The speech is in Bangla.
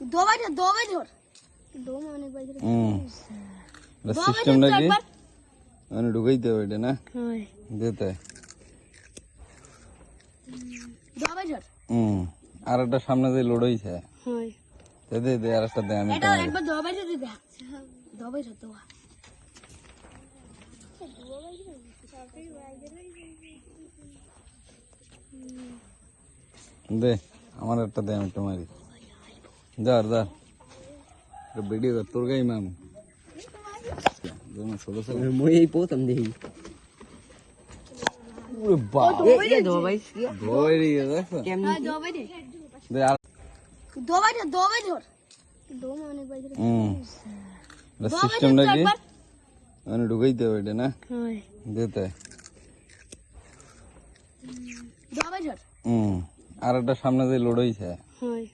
দবাই ধর দম অনেক বাইরে সিস্টেমটা কি মানে ঢুকাইতে হবে এটা না হয় দিতে দবাই ধর আর একটা সামনে যে লোড হইছে হয় দে দে আর একটা দে আমি এটা একবার দবাই ধরে দে দবাই ধর দবা দে আমার একটা দে আমি একটু মারি যার যা ভিডিও কর তোর গাই মাম ছোট ছোট মই এই প্রথম দেখি দবাই রে দেখো দবাই দে দে আর দবাই ধর দম অনেক বাইরে সিস্টেমটা কি মানে ঢুকাইতে হবে এটা না হয় দিতে দবাই ধর আর একটা সামনে যে লোড হইছে হয়